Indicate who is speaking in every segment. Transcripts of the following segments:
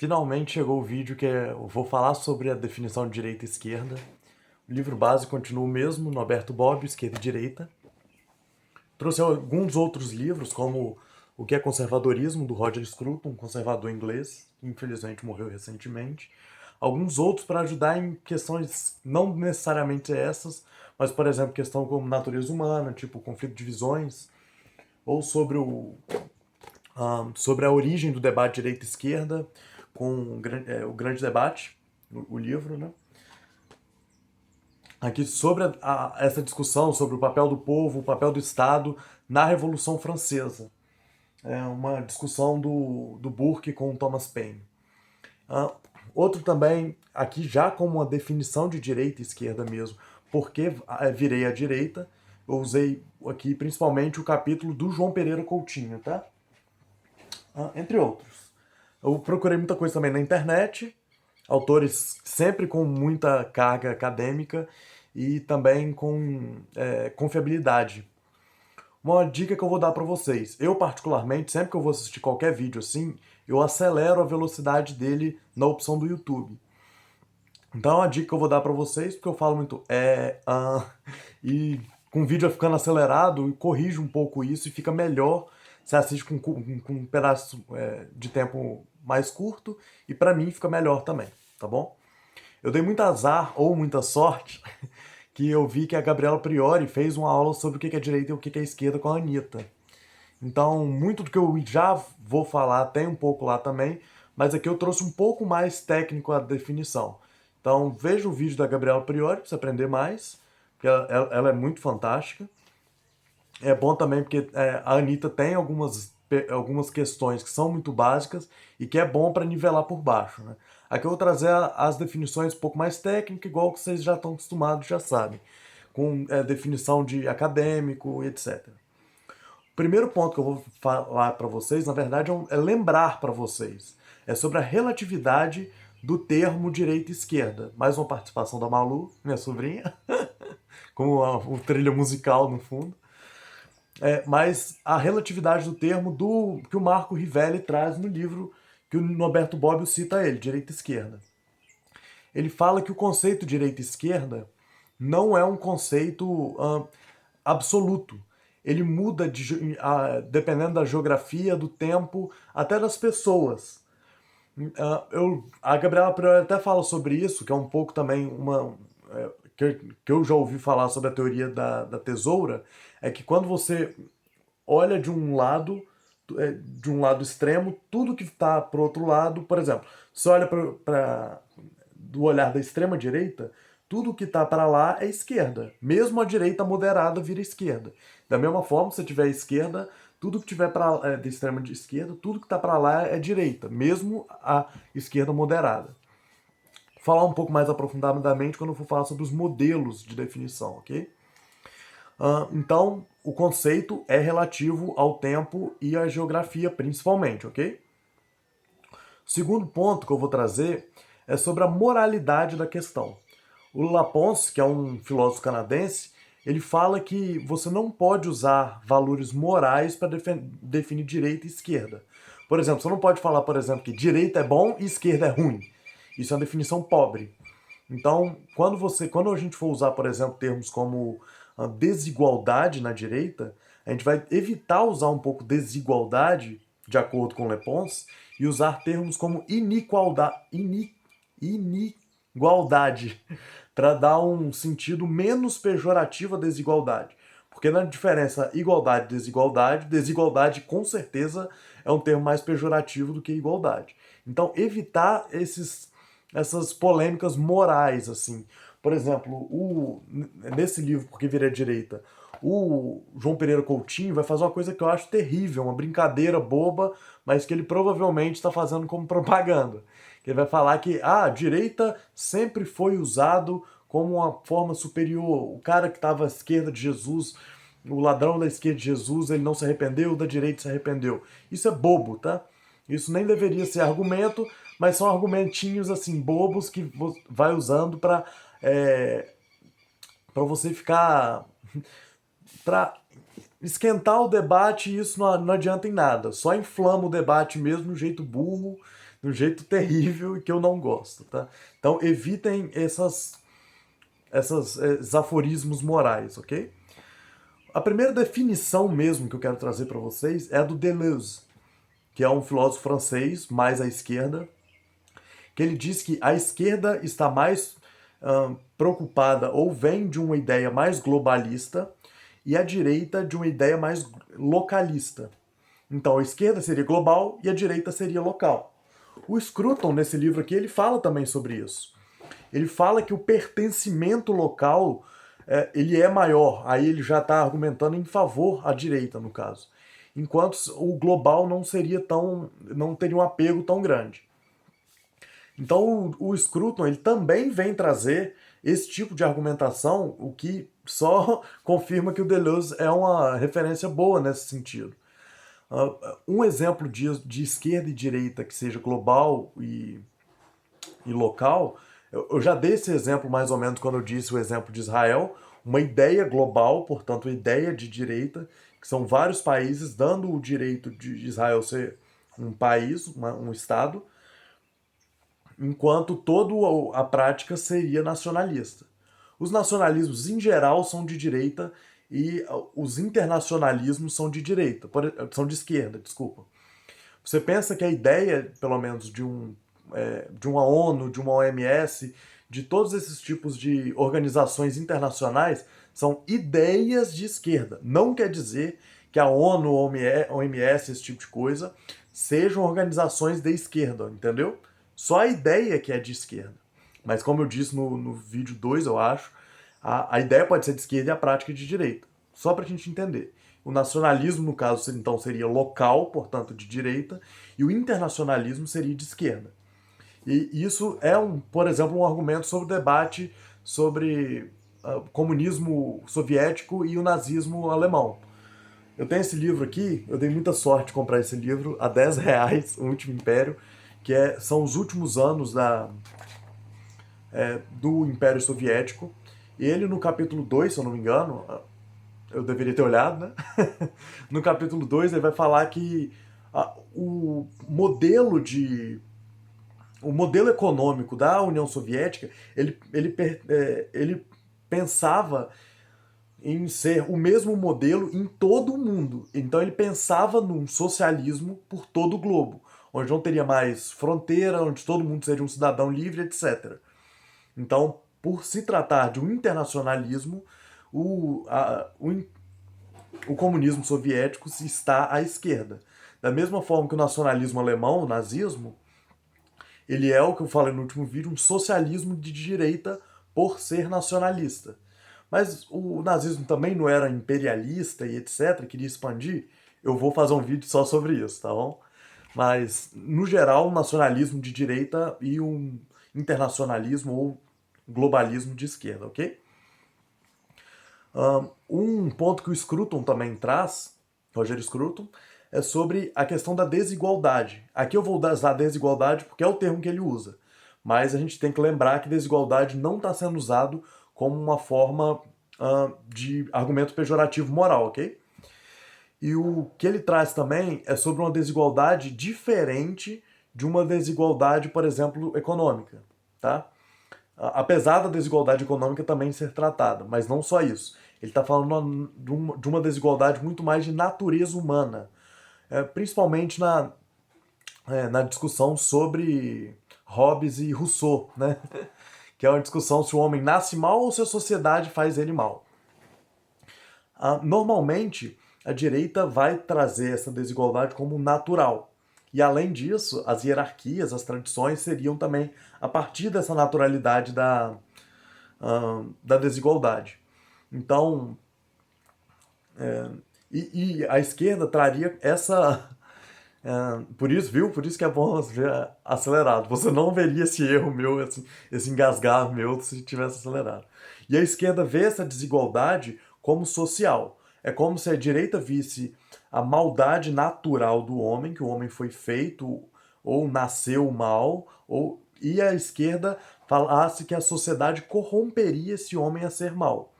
Speaker 1: Finalmente chegou o vídeo eu vou falar sobre a definição de direita e esquerda. O livro base continua o mesmo, Norberto Bobbio, Esquerda e Direita. Trouxe alguns outros livros, como O que é Conservadorismo, do Roger Scruton, um conservador inglês, que infelizmente morreu recentemente. Alguns outros para ajudar em questões não necessariamente essas, mas, por exemplo, questão como natureza humana, tipo conflito de visões, ou sobre a origem do debate direita-esquerda, com o grande debate, o livro, né? Aqui sobre essa discussão sobre o papel do povo, o papel do Estado na Revolução Francesa. É uma discussão do Burke com o Thomas Paine. Outro também, aqui já como uma definição de direita e esquerda mesmo, porque virei à direita, eu usei aqui principalmente o capítulo do João Pereira Coutinho, tá? Entre outros. Eu procurei muita coisa também na internet, autores sempre com muita carga acadêmica e também com confiabilidade. Uma dica que eu vou dar para vocês. Eu, particularmente, sempre que eu vou assistir qualquer vídeo assim, eu acelero a velocidade dele na opção do YouTube. Então é uma dica que eu vou dar para vocês, porque eu falo muito e com o vídeo ficando acelerado, eu corrijo um pouco isso e fica melhor. Você assiste com um pedaço de tempo mais curto e para mim fica melhor também, tá bom? Eu dei muito azar ou muita sorte que eu vi que a Gabriela Priori fez uma aula sobre o que é direita e o que é esquerda com a Anitta. Então, muito do que eu já vou falar tem um pouco lá também, mas aqui eu trouxe um pouco mais técnico a definição. Então, veja o vídeo da Gabriela Priori para você aprender mais, porque ela é muito fantástica. É bom também porque a Anitta tem algumas questões que são muito básicas e que é bom para nivelar por baixo, né? Aqui eu vou trazer as definições um pouco mais técnicas, igual que vocês já estão acostumados, já sabem, com definição de acadêmico, etc. O primeiro ponto que eu vou falar para vocês, na verdade, é lembrar para vocês. É sobre a relatividade do termo direita e esquerda. Mais uma participação da Malu, minha sobrinha, com o trilha musical no fundo. Mas a relatividade do termo que o Marco Rivelli traz no livro que o Norberto Bobbio cita ele, Direita e Esquerda. Ele fala que o conceito direita e esquerda não é um conceito absoluto. Ele muda dependendo da geografia, do tempo, até das pessoas. A Gabriela Priori até fala sobre isso, que é um pouco também que eu já ouvi falar sobre a teoria da tesoura, é que quando você olha de um lado extremo, tudo que está para o outro lado, por exemplo, você olha do olhar da extrema direita, tudo que está para lá é esquerda. Mesmo a direita moderada vira esquerda. Da mesma forma, se tiver esquerda, tudo que tiver da extrema de esquerda, tudo que está para lá é direita, mesmo a esquerda moderada. Vou falar um pouco mais aprofundadamente quando eu for falar sobre os modelos de definição, ok? Então, o conceito é relativo ao tempo e à geografia, principalmente, ok? O segundo ponto que eu vou trazer é sobre a moralidade da questão. O Laponce, que é um filósofo canadense, ele fala que você não pode usar valores morais para definir direita e esquerda. Por exemplo, você não pode falar, por exemplo, que direita é bom e esquerda é ruim. Isso é uma definição pobre. Então, quando a gente for usar, por exemplo, termos como desigualdade na direita, a gente vai evitar usar um pouco desigualdade, de acordo com Le Pons, e usar termos como inigualdade, para dar um sentido menos pejorativo à desigualdade. Porque na diferença igualdade e desigualdade, desigualdade com certeza é um termo mais pejorativo do que igualdade. Então, evitar essas polêmicas morais, assim. Por exemplo, nesse livro, Porque Virei à Direita, o João Pereira Coutinho vai fazer uma coisa que eu acho terrível, uma brincadeira boba, mas que ele provavelmente está fazendo como propaganda. Ele vai falar que a direita sempre foi usado como uma forma superior. O cara que estava à esquerda de Jesus, o ladrão da esquerda de Jesus, ele não se arrependeu, da direita se arrependeu. Isso é bobo, tá? Isso nem deveria ser argumento, mas são argumentinhos assim bobos que vai usando para você ficar para esquentar o debate e isso não adianta em nada. Só inflama o debate mesmo de um jeito burro, de um jeito terrível e que eu não gosto, tá? Então evitem esses aforismos morais, ok? A primeira definição mesmo que eu quero trazer para vocês é a do Deleuze, que é um filósofo francês, mais à esquerda, que ele diz que a esquerda está mais preocupada ou vem de uma ideia mais globalista e a direita de uma ideia mais localista. Então a esquerda seria global e a direita seria local. O Scruton, nesse livro aqui, ele fala também sobre isso. Ele fala que o pertencimento local ele é maior, aí ele já está argumentando em favor à direita, no caso. Enquanto o global não teria um apego tão grande. Então o Scruton ele também vem trazer esse tipo de argumentação, o que só confirma que o Deleuze é uma referência boa nesse sentido. Um exemplo de esquerda e direita que seja global e local, eu já dei esse exemplo mais ou menos quando eu disse o exemplo de Israel, uma ideia global, portanto, uma ideia de direita, que são vários países dando o direito de Israel ser um país, um Estado, enquanto toda a prática seria nacionalista. Os nacionalismos, em geral, são de direita e os internacionalismos são de direita, são de esquerda, desculpa. Você pensa que a ideia, pelo menos, de uma ONU, de uma OMS, de todos esses tipos de organizações internacionais, são ideias de esquerda. Não quer dizer que a ONU, OMS, esse tipo de coisa, sejam organizações de esquerda, entendeu? Só a ideia que é de esquerda. Mas como eu disse no vídeo 2, eu acho, a ideia pode ser de esquerda e a prática de direita. Só para a gente entender. O nacionalismo, no caso, então seria local, portanto, de direita, e o internacionalismo seria de esquerda. E isso é, por exemplo, um argumento sobre o debate sobre o comunismo soviético e o nazismo alemão. Eu tenho esse livro aqui, eu dei muita sorte de comprar esse livro a R$ 10, O Último Império, que são os últimos anos do Império Soviético. Ele, no capítulo 2, se eu não me engano, eu deveria ter olhado, né? No capítulo 2 ele vai falar que o modelo econômico da União Soviética, ele pensava em ser o mesmo modelo em todo o mundo. Então ele pensava num socialismo por todo o globo, onde não teria mais fronteira, onde todo mundo seria um cidadão livre, etc. Então, por se tratar de um internacionalismo, o comunismo soviético está à esquerda. Da mesma forma que o nacionalismo alemão, o nazismo, ele é o que eu falei no último vídeo, um socialismo de direita por ser nacionalista. Mas o nazismo também não era imperialista e etc, queria expandir. Eu vou fazer um vídeo só sobre isso, tá bom? Mas, no geral, um nacionalismo de direita e um internacionalismo ou globalismo de esquerda, ok? Um ponto que o Scruton também traz, Roger Scruton, é sobre a questão da desigualdade. Aqui eu vou usar desigualdade porque é o termo que ele usa. Mas a gente tem que lembrar que desigualdade não está sendo usado como uma forma de argumento pejorativo moral, ok? E o que ele traz também é sobre uma desigualdade diferente de uma desigualdade, por exemplo, econômica, tá? Apesar da desigualdade econômica também ser tratada, mas não só isso. Ele está falando de uma desigualdade muito mais de natureza humana, principalmente na discussão sobre Hobbes e Rousseau, né? Que é uma discussão se o homem nasce mal ou se a sociedade faz ele mal. Normalmente, a direita vai trazer essa desigualdade como natural. E além disso, as hierarquias, as tradições seriam também a partir dessa naturalidade da desigualdade. Então, e a esquerda traria essa. Por isso, viu? Por isso que é bom ver acelerado. Você não veria esse erro meu, esse engasgar meu, se tivesse acelerado. E a esquerda vê essa desigualdade como social. É como se a direita visse a maldade natural do homem, que o homem foi feito ou nasceu mal, e a esquerda falasse que a sociedade corromperia esse homem a ser mal.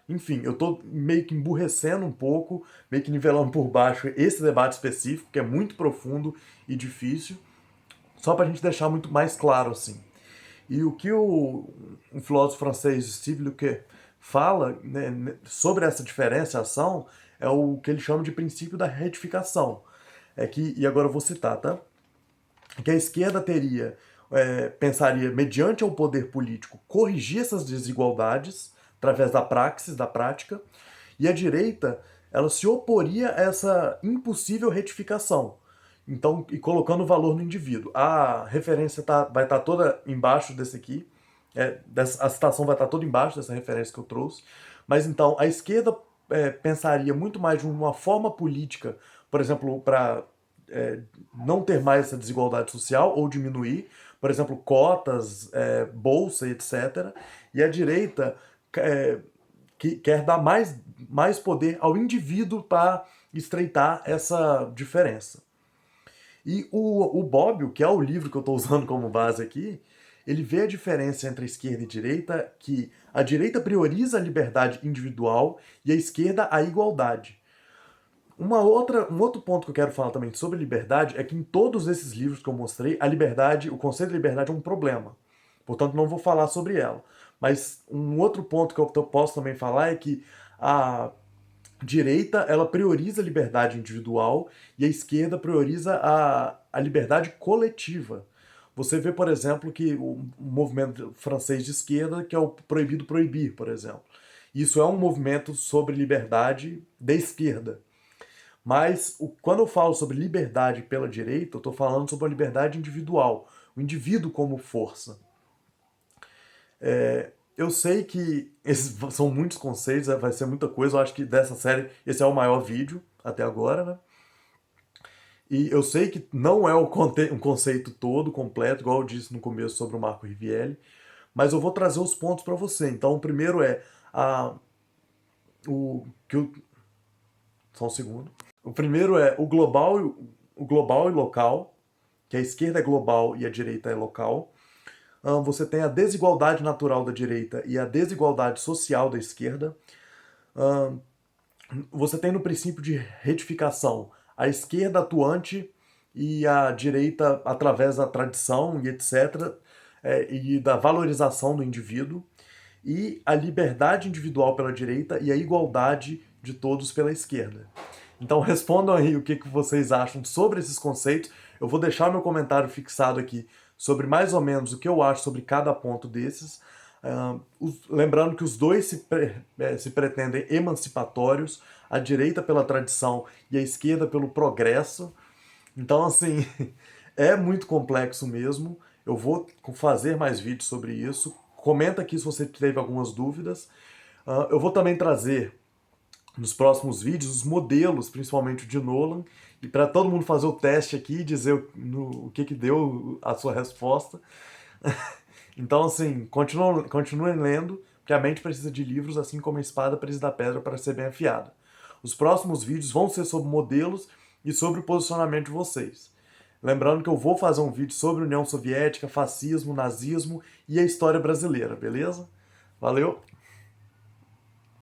Speaker 1: Enfim, eu tô meio que emburrecendo um pouco, meio que nivelando por baixo esse debate específico, que é muito profundo e difícil. Só para a gente deixar muito mais claro assim. E o que um filósofo francês, Steve Luquet, fala, né, sobre essa diferenciação é o que ele chama de princípio da retificação. É que, e agora eu vou citar, tá? Que a esquerda pensaria, mediante o poder político, corrigir essas desigualdades através da praxis, da prática, e a direita, ela se oporia a essa impossível retificação. Então, e colocando o valor no indivíduo. A referência vai estar toda embaixo desse aqui, a citação vai estar toda embaixo dessa referência que eu trouxe. Mas então, a esquerda pensaria muito mais de uma forma política, por exemplo, para não ter mais essa desigualdade social ou diminuir, por exemplo, cotas, bolsa, etc. E a direita que quer dar mais poder ao indivíduo para estreitar essa diferença. E o Bobbio, que é o livro que eu estou usando como base aqui, ele vê a diferença entre a esquerda e a direita, que a direita prioriza a liberdade individual e a esquerda a igualdade. Um outro ponto que eu quero falar também sobre liberdade é que em todos esses livros que eu mostrei, a liberdade, o conceito de liberdade é um problema. Portanto, não vou falar sobre ela. Mas um outro ponto que eu posso também falar é que a direita ela prioriza a liberdade individual e a esquerda prioriza a liberdade coletiva. Você vê, por exemplo, que o movimento francês de esquerda, que é o Proibido Proibir, por exemplo. Isso é um movimento sobre liberdade da esquerda. Mas quando eu falo sobre liberdade pela direita, eu estou falando sobre a liberdade individual, o indivíduo como força. Eu sei que esses são muitos conceitos, vai ser muita coisa. Eu acho que dessa série esse é o maior vídeo até agora, né? E eu sei que não é um conceito todo, completo, igual eu disse no começo sobre o Marco Riviere, mas eu vou trazer os pontos para você. Então, o primeiro é a, o que eu, só um segundo. O primeiro é o global e local, que a esquerda é global e a direita é local. Você tem a desigualdade natural da direita e a desigualdade social da esquerda. Você tem no princípio de retificação a esquerda atuante e a direita através da tradição e etc. E da valorização do indivíduo. E a liberdade individual pela direita e a igualdade de todos pela esquerda. Então respondam aí o que vocês acham sobre esses conceitos. Eu vou deixar meu comentário fixado aqui sobre mais ou menos o que eu acho sobre cada ponto desses. Lembrando que os dois se pretendem emancipatórios, a direita pela tradição e a esquerda pelo progresso. Então, assim, é muito complexo mesmo. Eu vou fazer mais vídeos sobre isso. Comenta aqui se você teve algumas dúvidas. Eu vou também trazer nos próximos vídeos os modelos, principalmente o de Nolan, e para todo mundo fazer o teste aqui e dizer o que deu a sua resposta. Então, assim, continuem lendo, porque a mente precisa de livros, assim como a espada precisa da pedra para ser bem afiada. Os próximos vídeos vão ser sobre modelos e sobre o posicionamento de vocês. Lembrando que eu vou fazer um vídeo sobre União Soviética, fascismo, nazismo e a história brasileira, beleza? Valeu!